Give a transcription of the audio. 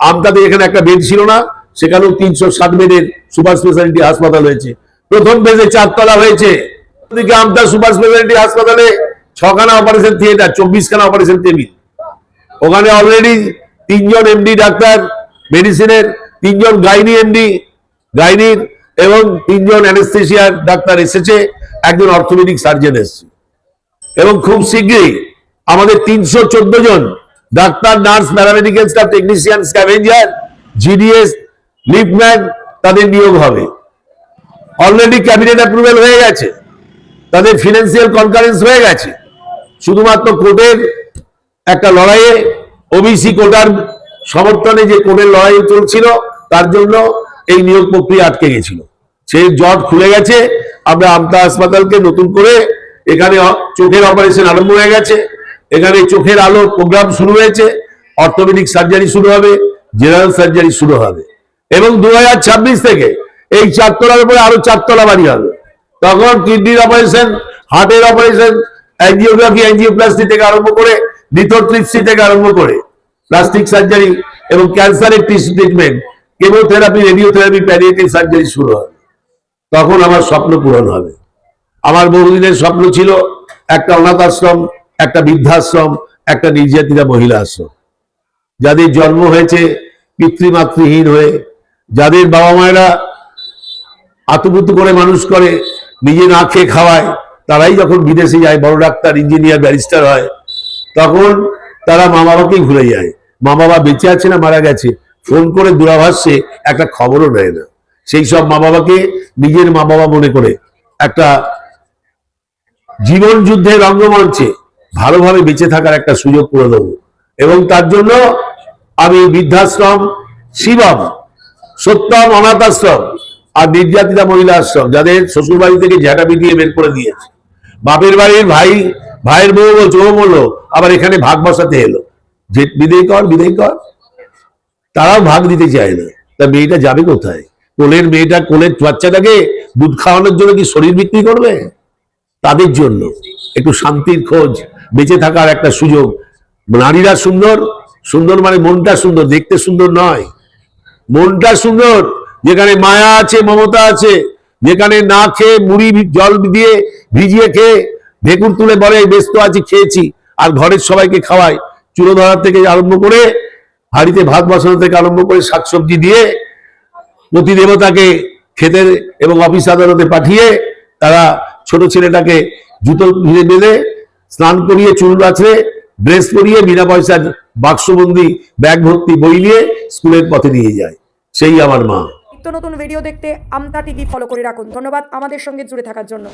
আমতাতে এখানে একটা বেড ছিল না, সেখানেও 360 বেডের সুপার স্পেশালিটি হাসপাতাল হয়েছে। প্রথম ফেজে 4 তলা হয়েছে। ওদিকে আমতা সুপার স্পেশালিটি হাসপাতালে 6খানা অপারেশন থিয়েটার, 24খানা অপারেশন টেবিল। ওখানে অলরেডি 3 জন এমডি ডাক্তার মেডিসিনের, 3 জন গাইনির এবং 3 জন অ্যানেস্থেসিয়ার ডাক্তার এসেছে, একজন অর্থোপেডিক সার্জন এসেছে। এবং খুব শীঘ্রই আমাদের 314 জন doctor, nurse, paramedical staff, technician, scavenger, GDS, liftman তাদের নিয়োগ হবে। অলরেডি ক্যাবিনেট অ্যাপ্রুভাল হয়ে গেছে, তাদের ফিনান্সিয়াল কনকারেন্স হয়ে গেছে। শুধুমাত্র কোর্টের একটা লড়াইয়ে, ওবিসি কোটার সমর্থনে যে কোর্টের লড়াই চলছিল, তার জন্য এই নিয়োগ প্রক্রিয়া আটকে গেছিল। সেই জট খুলে গেছে। আমরা আমতা হাসপাতালকে নতুন করে এখানে চোখের অপারেশন আরম্ভ হয়ে গেছে, এখানে চোখের আলো প্রোগ্রাম শুরু হয়েছে, অর্থোপেডিক সার্জারি শুরু হবে, জেনারেল সার্জারি শুরু হবে। এবং 2026 থেকে এই 4 তলার উপরে আরো 4 তলা বাড়ি হবে। তখন কিডনির অপারেশন, হার্টের অপারেশন, অ্যাঞ্জিওগ্রাফি, অ্যাঞ্জিওপ্লাস্টি থেকে আরম্ভ করে, লিথোট্রিপসি থেকে আরম্ভ করে প্লাস্টিক সার্জারি এবং ক্যান্সারের tissue treatment, chemotherapy, radiotherapy, palliative surgery শুরু হবে। তখন আমার স্বপ্ন পূরণ হবে। আমার বহুদিনের স্বপ্ন ছিল একটা অনাথ আশ্রম, একটা বৃদ্ধাশ্রম, একটা নির্যাতিতা মহিলা আশ্রম। যাদের জন্ম হয়েছে পিতৃমাতৃহীন হয়ে, যাদের বাবা মায়েরা আতুপুতু করে মানুষ করে, নিজে না খেয়ে খাওয়ায়, তারাই যখন বিদেশে যায়, বড় ডাক্তার, ইঞ্জিনিয়ার, ব্যারিস্টার হয়, তখন তারা মা বাবাকেই ভুলে যায়। মা বাবা বেঁচে আছে না মারা গেছে ফোন করে দূরাভাষে একটা খবরও নেয় না। সেই সব মা বাবাকে নিজের মা বাবা মনে করে একটা জীবন যুদ্ধের রঙ্গমঞ্চে ভালোভাবে বেঁচে থাকার একটা সুযোগ করে দেবো। এবং তার জন্য আমি বৃদ্ধাশ্রম, শিবম, সত্যম অনাথ আশ্রম আর নির্যাতিতা মহিলা আশ্রম, যাদের শ্বশুর বাড়ি থেকে ঝ্যাঁটা পিটিয়ে বের করে দিয়েছে, বাপের বাড়ির ভাইয়ের বউ বলছে, ও বললো আবার এখানে ভাগ বসাতে এলো, যে বিদেয় কর, তারাও ভাগ দিতে চায় না। তা মেয়েটা যাবে কোথায়? কোলের বাচ্চাটাকে দুধ খাওয়ানোর জন্য কি শরীর বিক্রি করবে? তাদের জন্য একটু শান্তির খোঁজ, বেঁচে থাকার একটা সুযোগ। নারীরা সুন্দর মানে মনটা সুন্দর, দেখতে সুন্দর নয়, মনটা সুন্দর। যেখানে মায়া আছে, মমতা আছে, যেখানে না খেয়ে মুড়ি জল দিয়ে ভিজিয়ে খেয়ে ঢেকুর তুলে বলে ব্যস্ত আছি, খেয়েছি, আর ঘরের সবাইকে খাওয়ায়, চুলো ধরার থেকে আরম্ভ করে, হাড়িতে ভাত বসানো থেকে আরম্ভ করে, শাকসবজি দিয়ে প্রতি দেবতাকে খেতে এবং অফিস আদালতে পাঠিয়ে, তারা ছোট ছেলেটাকে জুতো বেঁধে স্নান করিয়ে, চুল বাছরে, ড্রেস পরিয়ে, বিনা পয়সার বাক্সবন্দি ব্যাগ ভর্তি বই নিয়ে স্কুলের পথে নিয়ে যায়। সেই আমার মা। নতুন ভিডিও দেখতে আমতা টিভি ফলো করে রাখুন। ধন্যবাদ আমাদের সঙ্গে জুড়ে থাকার জন্য।